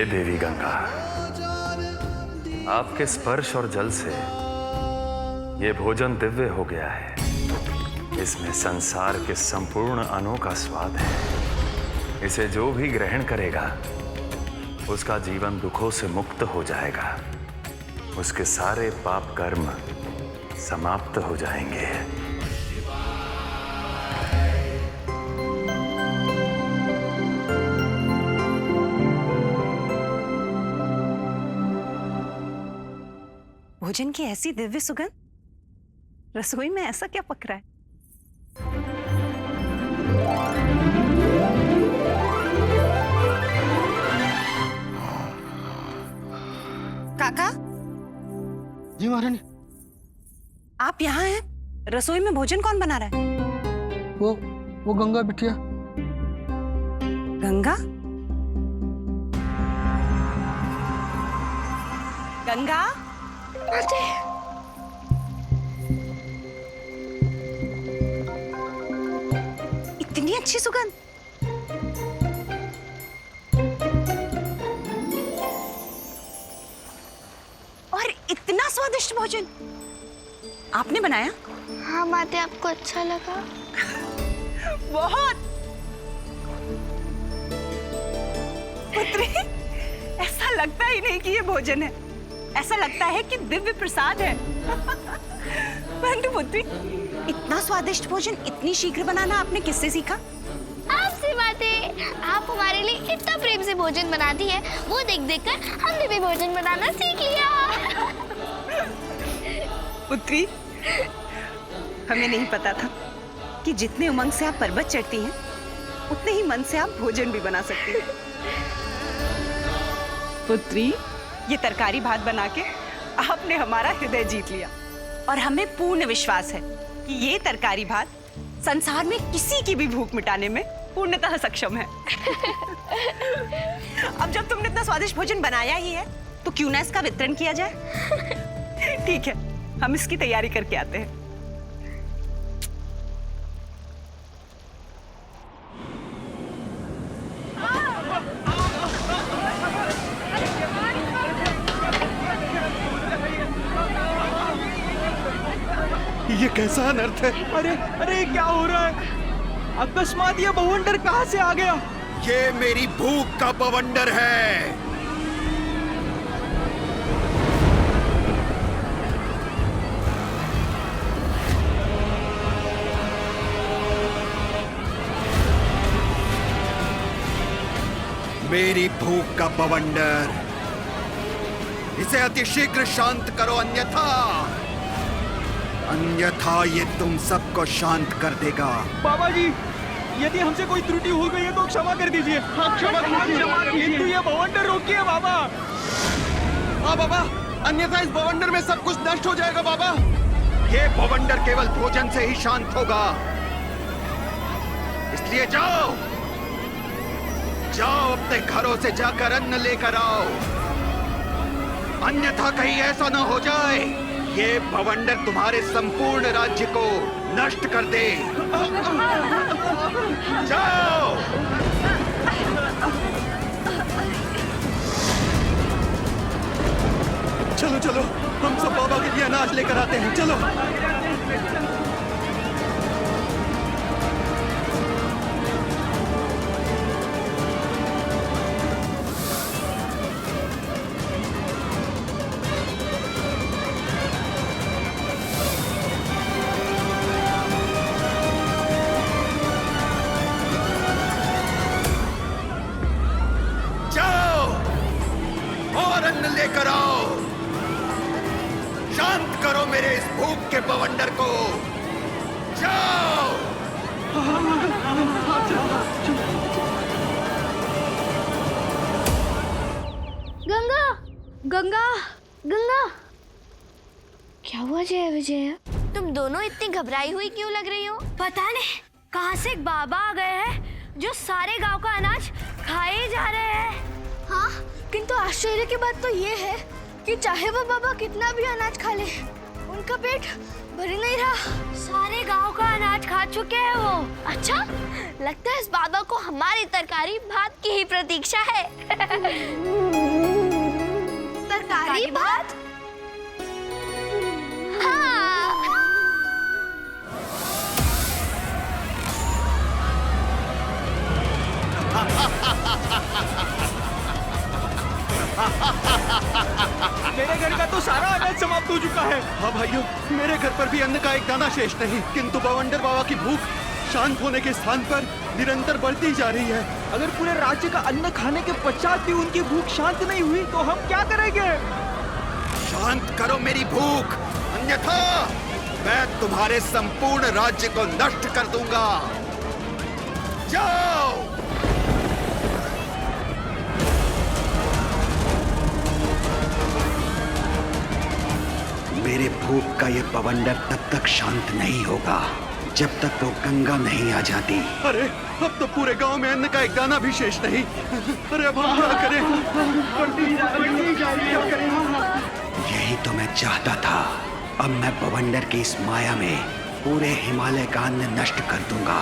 देवी गंगा, आपके स्पर्श और जल से ये भोजन दिव्य हो गया है। इसमें संसार के संपूर्ण अन्नों का स्वाद है। इसे जो भी ग्रहण करेगा उसका जीवन दुखों से मुक्त हो जाएगा। उसके सारे पाप कर्म समाप्त हो जाएंगे। भोजन की ऐसी दिव्य सुगंध, रसोई में ऐसा क्या पक रहा है? काका जी महारानी। आप यहाँ हैं? रसोई में भोजन कौन बना रहा है? वो गंगा बिटिया। गंगा? गंगा? इतनी अच्छी सुगंध। और इतना स्वादिष्ट भोजन आपने बनाया? हाँ माते, आपको अच्छा लगा? बहुत। पुत्री, ऐसा लगता ही नहीं कि ये भोजन है, ऐसा लगता है कि दिव्य प्रसाद है। परंतु पुत्री, इतना स्वादिष्ट भोजन इतनी शीघ्र बनाना आपने किससे सीखा? आपसे माते। आप हमारे लिए इतना प्रेम से भोजन बनाती है, वो देख देख कर हमने भी भोजन बनाना सीख लिया। पुत्री, हमें नहीं पता था कि जितने उमंग से आप पर्वत चढ़ती हैं, उतने ही मन से आप भोजन भी बना सकती हैं। पुत्री, ये तरकारी भात बना के आपने हमारा हृदय जीत लिया और हमें पूर्ण विश्वास है कि ये तरकारी भात संसार में किसी की भी भूख मिटाने में पूर्णतः सक्षम है। अब जब तुमने इतना स्वादिष्ट भोजन बनाया ही है, तो क्यों ना इसका वितरण किया जाए? ठीक है, हम इसकी तैयारी करके आते हैं। ये कैसा अनर्थ है? अरे अरे, क्या हो रहा है? अकस्मात ये बवंडर कहाँ से आ गया? ये मेरी भूख का बवंडर है। मेरी भूख का बवंडर, इसे अतिशीघ्र शांत करो, अन्यथा ये तुम सबको शांत कर देगा। बाबा जी, यदि हमसे कोई त्रुटि हो गई है तो क्षमा कर दीजिए। हाँ, क्षमा कीजिए। किंतु ये बवंडर रोकिए बाबा। हाँ बाबा, अन्यथा इस बवंडर में सब कुछ नष्ट हो जाएगा बाबा। ये बवंडर केवल भोजन से ही शांत होगा, इसलिए जाओ जाओ, अपने घरों से जाकर अन्न लेकर आओ, अन्यथा कहीं ऐसा न हो जाए ये बवंडर तुम्हारे संपूर्ण राज्य को नष्ट कर दे। जाओ। चलो चलो, हम सब बाबा के लिए अनाज लेकर आते हैं, चलो। लेकर आओ, शांत करो मेरे इस भूख के बवंडर को। जाओ। गंगा, गंगा, गंगा। क्या हुआ जय विजय? तुम दोनों इतनी घबराई हुई क्यों लग रही हो? पता नहीं कहां से एक बाबा आ गए हैं जो सारे गांव का अनाज खाए जा रहे हैं। हाँ, किंतु आश्चर्य की बात तो ये है कि चाहे वो बाबा कितना भी अनाज खा ले, उन उनका पेट भर ही नहीं रहा। सारे गांव का अनाज खा चुके हैं वो। अच्छा, लगता है इस बाबा को हमारी तरकारी भात की ही प्रतीक्षा है। तरकारी भात? हाँ। मेरे घर का तो सारा अनाज समाप्त हो चुका है। हाँ भाइयों, मेरे घर पर भी अन्न का एक दाना शेष नहीं, किंतु बवंडर बाबा की भूख शांत होने के स्थान पर निरंतर बढ़ती जा रही है। अगर पूरे राज्य का अन्न खाने के पश्चात भी उनकी भूख शांत नहीं हुई तो हम क्या करेंगे? शांत करो मेरी भूख, अन्यथा मैं तुम्हारे संपूर्ण राज्य को नष्ट कर दूंगा। जाओ। मेरे भूख का ये बवंडर तब तक शांत नहीं होगा जब तक वो गंगा नहीं आ जाती। अरे अब तो पूरे गांव में अन्न का एक दाना भी शेष नहीं। अरे अब हम क्या करें? यही तो मैं चाहता था। अब मैं बवंडर की इस माया में पूरे हिमालय का अन्न नष्ट कर दूंगा।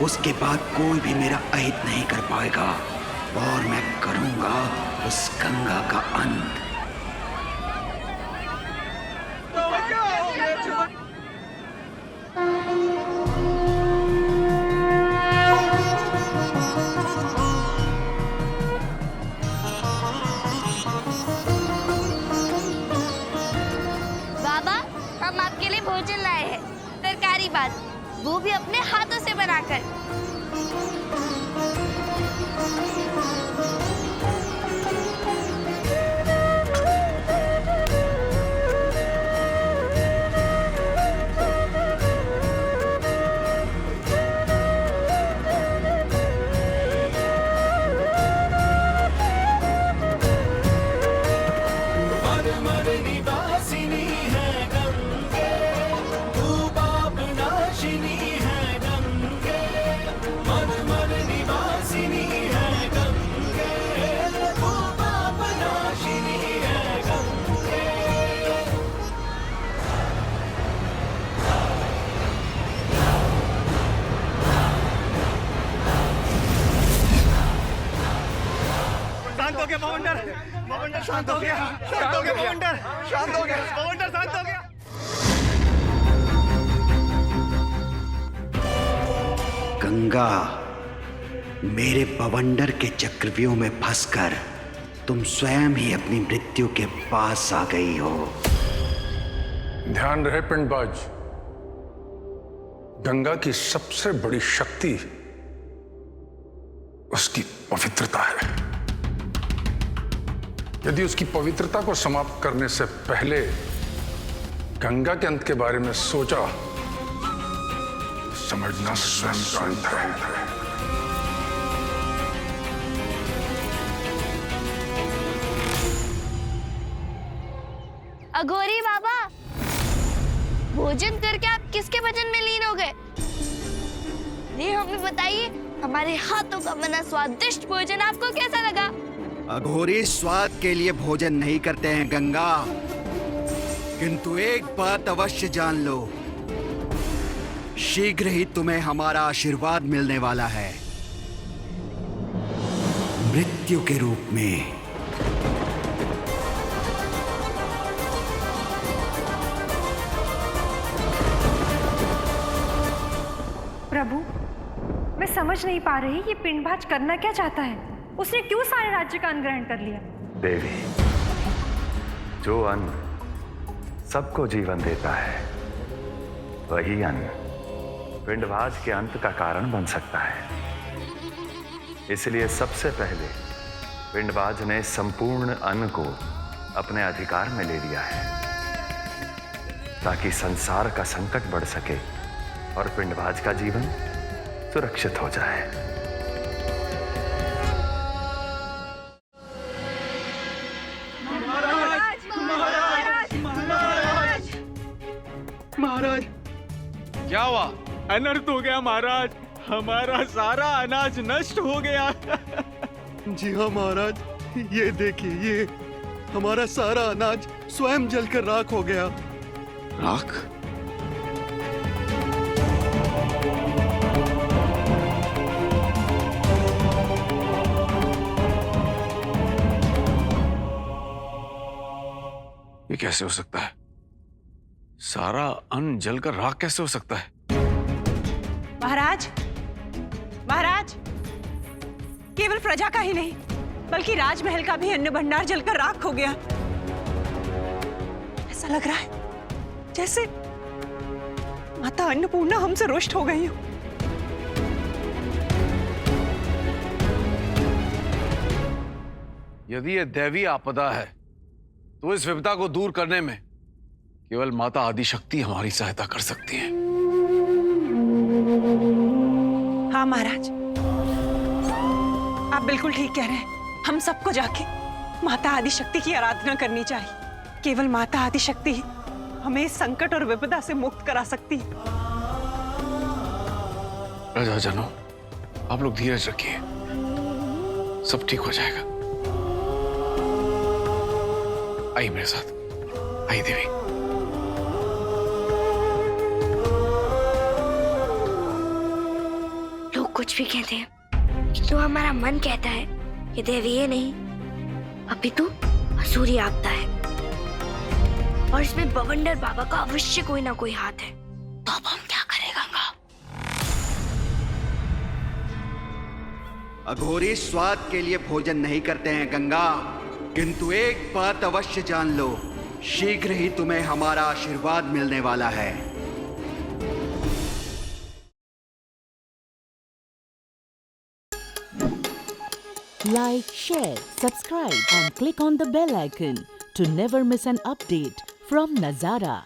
उसके बाद कोई भी मेरा अहित नहीं कर पाएगा और मैं करूंगा उस गंगा का अंत। बाबा, हम आपके लिए भोजन लाए हैं, तरकारी भात, वो भी अपने हाथों से बनाकर। बवंडर शांत हो गया। शांत हो गया बवंडर। शांत हो गया बवंडर। शांत हो गया। गंगा, मेरे बवंडर के चक्रव्यूह में फंसकर तुम स्वयं ही अपनी मृत्यु के पास आ गई हो। ध्यान रहे पिंडबाज, गंगा की सबसे बड़ी शक्ति उसकी पवित्रता है। यदि उसकी पवित्रता को समाप्त करने से पहले गंगा के अंत के बारे में सोचा, समझना स्वयं का अंत है। अघोरी बाबा, भोजन करके आप किसके भजन में लीन हो गए? ये हमें बताइए, हमारे हाथों का बना स्वादिष्ट भोजन आपको कैसा लगा? अघोरी स्वाद के लिए भोजन नहीं करते हैं गंगा, किंतु एक बात अवश्य जान लो, शीघ्र ही तुम्हें हमारा आशीर्वाद मिलने वाला है, मृत्यु के रूप में। प्रभु, मैं समझ नहीं पा रही ये पिंडबाज करना क्या चाहता है। उसने क्यों सारे राज्य का अन्न ग्रहण कर लिया? देवी, जो अन्न सबको जीवन देता है, वही अन्न पिंडबाज के अंत का कारण बन सकता है। इसलिए सबसे पहले पिंडबाज ने संपूर्ण अन्न को अपने अधिकार में ले लिया है, ताकि संसार का संकट बढ़ सके और पिंडबाज का जीवन सुरक्षित हो जाए। महाराज, क्या हुआ? अनर्थ हो गया महाराज, हमारा सारा अनाज नष्ट हो गया। जी हाँ महाराज, ये देखिए, ये हमारा सारा अनाज स्वयं जलकर राख हो गया। राख? ये कैसे हो सकता है? सारा अन्न जलकर राख कैसे हो सकता है? महाराज, महाराज, केवल प्रजा का ही नहीं बल्कि राजमहल का भी अन्न भंडार जलकर राख हो गया। ऐसा लग रहा है जैसे माता अन्नपूर्णा हमसे रुष्ट हो गई हो। यदि यह दैवी आपदा है तो इस विपदा को दूर करने में केवल माता आदिशक्ति हमारी सहायता कर सकती है। हाँ महाराज, आप बिल्कुल ठीक कह रहे हैं। हम सबको जाके माता आदिशक्ति की आराधना करनी चाहिए। केवल माता आदिशक्ति ही हमें इस संकट और विपदा से मुक्त करा सकती है। प्रजाजनों, आप लोग धीरज रखिए, सब ठीक हो जाएगा। आइए मेरे साथ, आइए देवी। लोग कुछ भी कहते हैं, तो हमारा मन कहता है कि देवी ये नहीं, अपितु असुरी आपदा है और इसमें बवंडर बाबा का अवश्य कोई ना कोई हाथ है। तो अब हम क्या करें गंगा? अघोरी स्वाद के लिए भोजन नहीं करते हैं गंगा, किंतु एक बात अवश्य जान लो, शीघ्र ही तुम्हें हमारा आशीर्वाद मिलने वाला है। Like, share, subscribe and click on the bell icon to never miss an update from Nazara.